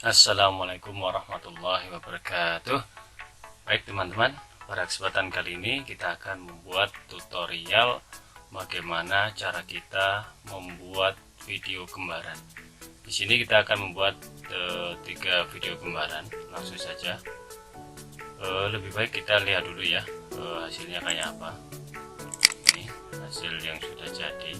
Assalamualaikum warahmatullahi wabarakatuh. Baik teman-teman, pada kesempatan kali ini kita akan membuat tutorial bagaimana cara kita membuat video kembaran. Di sini kita akan membuat 3 video kembaran. Langsung saja. Lebih baik kita lihat dulu ya hasilnya kayak apa. Ini hasil yang sudah jadi.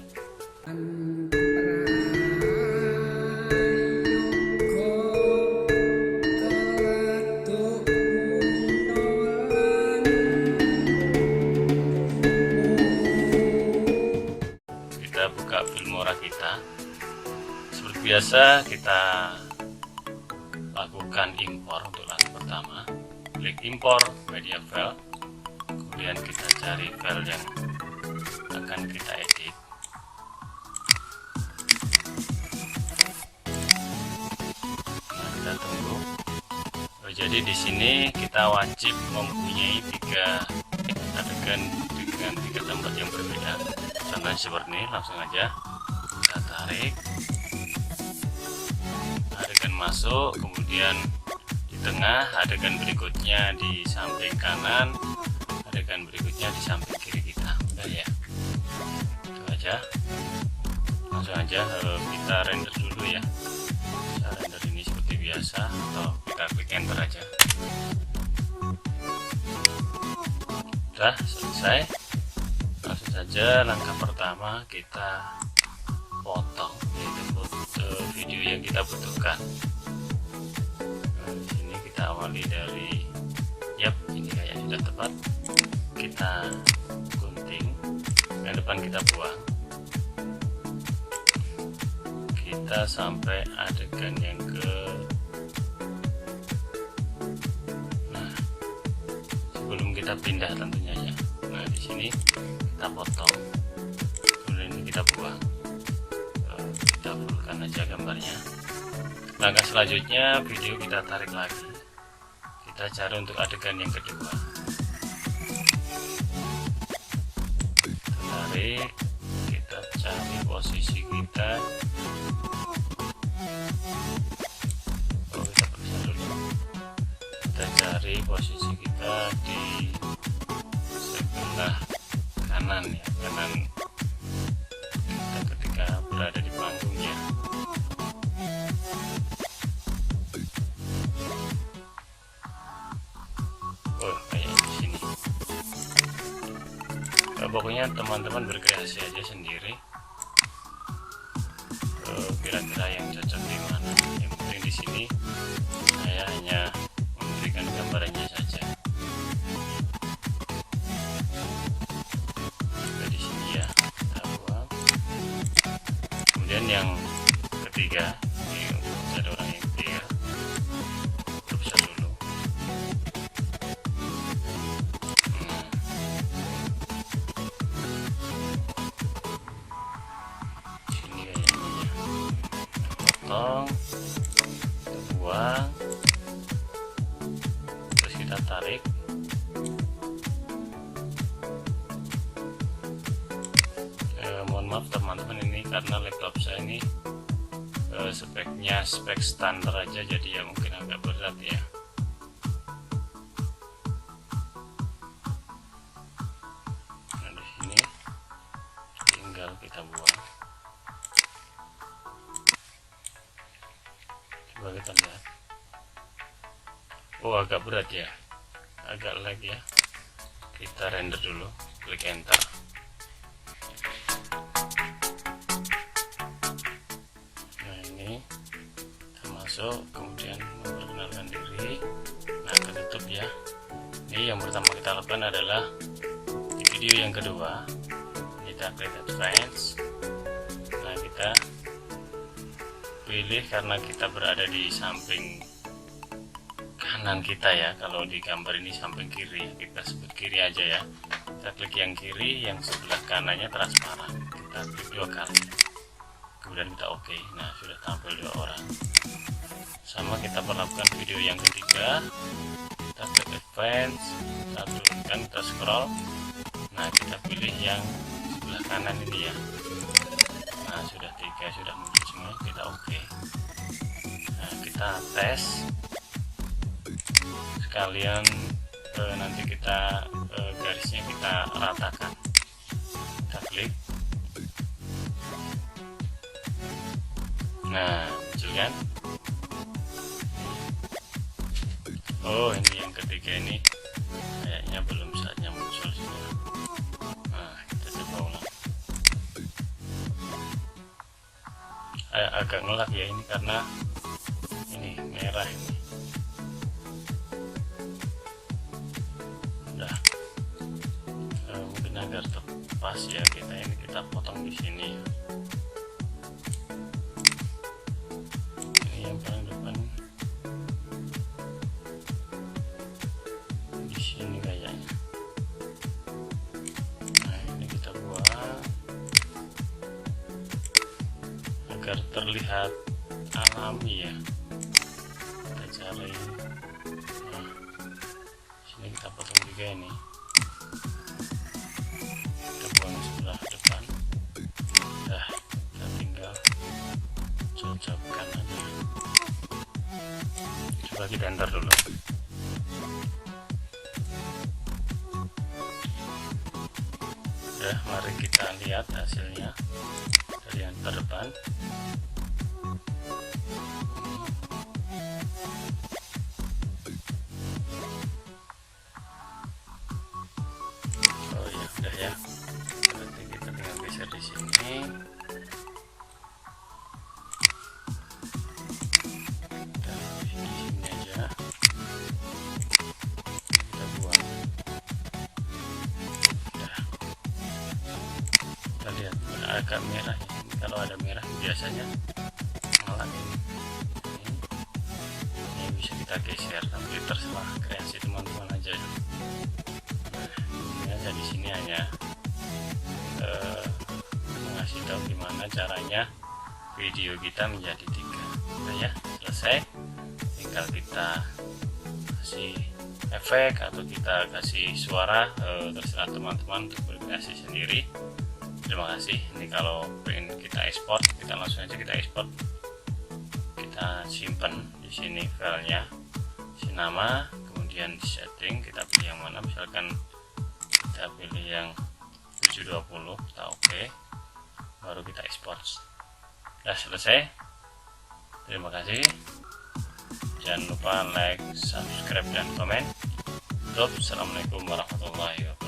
Buka Filmora kita. Seperti biasa kita lakukan impor untuk langkah pertama. Klik impor media file, kemudian kita cari file yang akan kita edit. Nah, kita tunggu. Jadi di sini kita wajib mempunyai 3 adegan dengan 3 tempat yang berbeda. Contohnya seperti ini, langsung aja kita tarik adegan masuk, kemudian di tengah, adegan berikutnya di samping kanan, adegan berikutnya di samping kiri kita. Udah ya, itu aja. Langsung aja kita render dulu ya. Kita render ini seperti biasa, atau kita klik enter aja. Udah selesai. Langsung saja langkah pertama kita potong, yaitu video yang kita butuhkan. Nah, di sini kita awali dari ini kayak sudah tepat. Kita gunting, yang depan kita buang. Kita sampai adegan yang sebelum kita pindah tentunya ya. Nah, di sini kita potong, kemudian ini kita buang. Kita fullkan aja gambarnya. Langkah selanjutnya video kita tarik lagi, kita cari untuk adegan yang kedua. Kita tarik, kita cari posisi kita. Kita periksa dulu. Kita cari posisi kita di sebelah kanan ya, kanan kita ketika berada di panggungnya. Kayak di sini. Pokoknya teman-teman berkreasi aja sendiri. Kira-kira yang cocok di mana. Yang penting di sini saya hanya memberikan gambarannya saja. Kemudian yang ketiga, ini ada orang yang ketiga, bisa dulu. Sini kayaknya, potong, buang, terus kita tarik. Mohon maaf teman-teman, ini karena laptop saya ini speknya spek standar aja, jadi ya mungkin agak berat ya. Nah, di sini tinggal kita buang. Coba kita lihat. Agak berat ya, agak lag ya. Kita render dulu, klik enter. Kemudian memperkenalkan diri. Nah, ketutup ya. Ini yang pertama kita lakukan adalah di video yang kedua, kita klik advance. Nah, kita pilih karena kita berada di samping kanan kita ya. Kalau di gambar ini samping kiri, kita sebut kiri aja ya. Kita klik yang kiri, yang sebelah kanannya transparan. Kita klik 2 kali, kemudian kita oke. Nah, sudah tampil 2 orang. Sama kita perlakukan video yang ketiga, kita klik advance, kita turunkan, kita scroll. Nah, kita pilih yang sebelah kanan ini ya. Nah, sudah 3 sudah muncul semua, kita oke. Nah, kita tes sekalian, nanti kita garisnya kita ratakan. Kita klik, nah muncul kan. Oh, ini yang ketiga ini kayaknya belum saatnya muncul sih. Nah, kita coba ulang. Agak ngelak ya ini karena ini merah ini. Udah, mungkin agar tepas ya, kita potong di sini. Ini yang paling depan di sini kayaknya. Nah, ini kita buat agar terlihat alami ya. Kita cari, nah, sini kita potong juga ini. Kita buang sebelah depan. Nah, kita tinggal cocokkan aja. Coba kita enter dulu. Ya, mari kita lihat hasilnya dari yang terdepan. Oh ya, udah ya. Berarti kita tinggal geser di sini. Dan di sini aja. Kita buang. Kita lihat agak merah ya. Kalau ada merah biasanya malah ini bisa kita geser, tapi terserah kreasi teman-teman aja. Nah, ini aja di sini hanya mengasih tahu gimana caranya video kita menjadi 3. Udah ya, selesai. Tinggal kita kasih efek atau kita kasih suara, terserah teman-teman untuk berkreasi sendiri. Terima kasih. Ini kalau pengen kita ekspor, kita langsung aja kita ekspor. Kita simpan di sini filenya, isi nama, kemudian di setting kita pilih yang mana, misalkan kita pilih yang 720, kita oke, baru kita ekspor. Sudah selesai. Terima kasih. Jangan lupa like, subscribe, dan komen. Assalamualaikum warahmatullahi wabarakatuh.